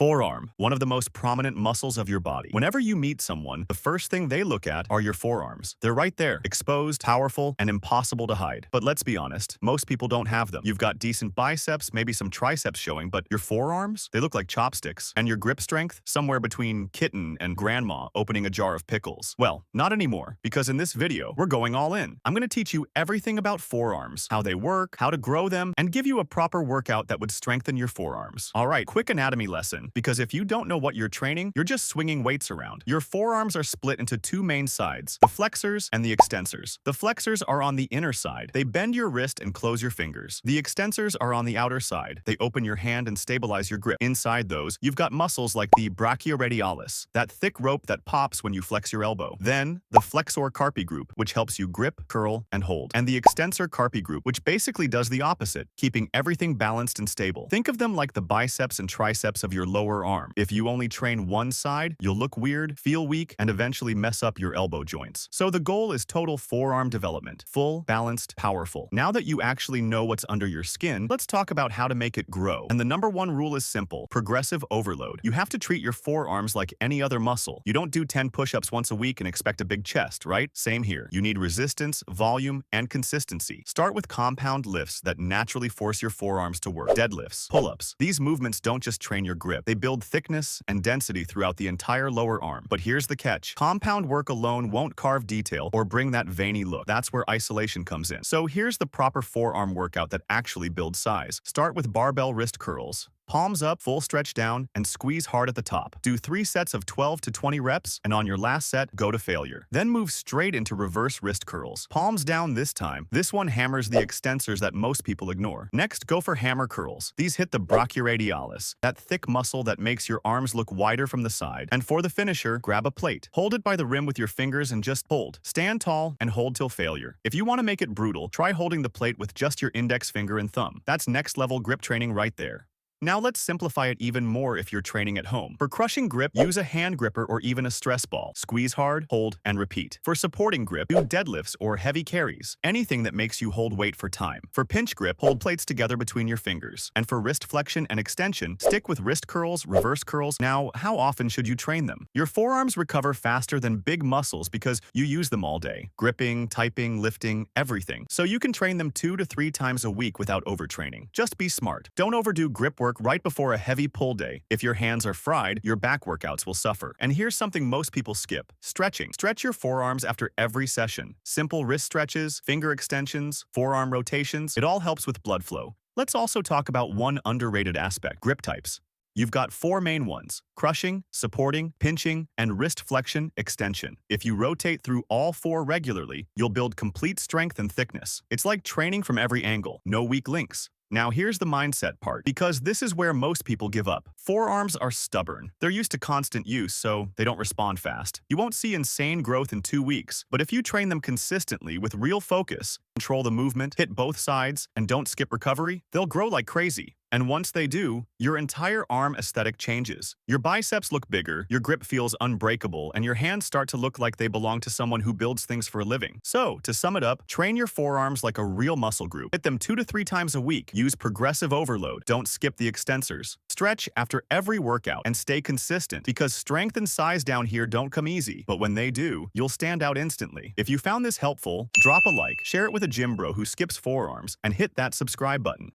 Forearm, one of the most prominent muscles of your body. Whenever you meet someone, the first thing they look at are your forearms. They're right there, exposed, powerful, and impossible to hide. But let's be honest, most people don't have them. You've got decent biceps, maybe some triceps showing, but your forearms, they look like chopsticks. And your grip strength, somewhere between kitten and grandma opening a jar of pickles. Well, not anymore, because in this video, we're going all in. I'm going to teach you everything about forearms, how they work, how to grow them, and give you a proper workout that would strengthen your forearms. All right, quick anatomy lesson. Because if you don't know what you're training, you're just swinging weights around. Your forearms are split into two main sides, the flexors and the extensors. The flexors are on the inner side. They bend your wrist and close your fingers. The extensors are on the outer side. They open your hand and stabilize your grip. Inside those, you've got muscles like the brachioradialis, that thick rope that pops when you flex your elbow. Then, the flexor carpi group, which helps you grip, curl, and hold. And the extensor carpi group, which basically does the opposite, keeping everything balanced and stable. Think of them like the biceps and triceps of your lower arm. If you only train one side, you'll look weird, feel weak, and eventually mess up your elbow joints. So the goal is total forearm development. Full, balanced, powerful. Now that you actually know what's under your skin, let's talk about how to make it grow. And the number one rule is simple: progressive overload. You have to treat your forearms like any other muscle. You don't do 10 push-ups once a week and expect a big chest, right? Same here. You need resistance, volume, and consistency. Start with compound lifts that naturally force your forearms to work. Deadlifts, pull-ups. These movements don't just train your grip. They build thickness and density throughout the entire lower arm. But here's the catch. Compound work alone won't carve detail or bring that veiny look. That's where isolation comes in. So here's the proper forearm workout that actually builds size. Start with barbell wrist curls. Palms up, full stretch down, and squeeze hard at the top. Do 3 sets of 12 to 20 reps, and on your last set, go to failure. Then move straight into reverse wrist curls. Palms down this time. This one hammers the extensors that most people ignore. Next, go for hammer curls. These hit the brachioradialis, that thick muscle that makes your arms look wider from the side. And for the finisher, grab a plate. Hold it by the rim with your fingers and just hold. Stand tall and hold till failure. If you want to make it brutal, try holding the plate with just your index finger and thumb. That's next level grip training right there. Now let's simplify it even more if you're training at home. For crushing grip, use a hand gripper or even a stress ball. Squeeze hard, hold, and repeat. For supporting grip, do deadlifts or heavy carries. Anything that makes you hold weight for time. For pinch grip, hold plates together between your fingers. And for wrist flexion and extension, stick with wrist curls, reverse curls. Now, how often should you train them? Your forearms recover faster than big muscles because you use them all day. Gripping, typing, lifting, everything. So you can train them 2 to 3 times a week without overtraining. Just be smart. Don't overdo grip work right before a heavy pull day. If your hands are fried, your back workouts will suffer. And here's something most people skip: stretching. Stretch your forearms after every session. Simple wrist stretches, finger extensions, forearm rotations, it all helps with blood flow. Let's also talk about one underrated aspect: grip types. You've got 4 main ones: crushing, supporting, pinching, and wrist flexion, extension. If you rotate through all 4 regularly, you'll build complete strength and thickness. It's like training from every angle, no weak links. Now here's the mindset part, because this is where most people give up. Forearms are stubborn. They're used to constant use, so they don't respond fast. You won't see insane growth in 2 weeks, but if you train them consistently with real focus, control the movement, hit both sides, and don't skip recovery, they'll grow like crazy. And once they do, your entire arm aesthetic changes. Your biceps look bigger, your grip feels unbreakable, and your hands start to look like they belong to someone who builds things for a living. So, to sum it up, train your forearms like a real muscle group. Hit them 2 to 3 times a week. Use progressive overload. Don't skip the extensors. Stretch after every workout and stay consistent, because strength and size down here don't come easy. But when they do, you'll stand out instantly. If you found this helpful, drop a like, share it with a gym bro who skips forearms, and hit that subscribe button.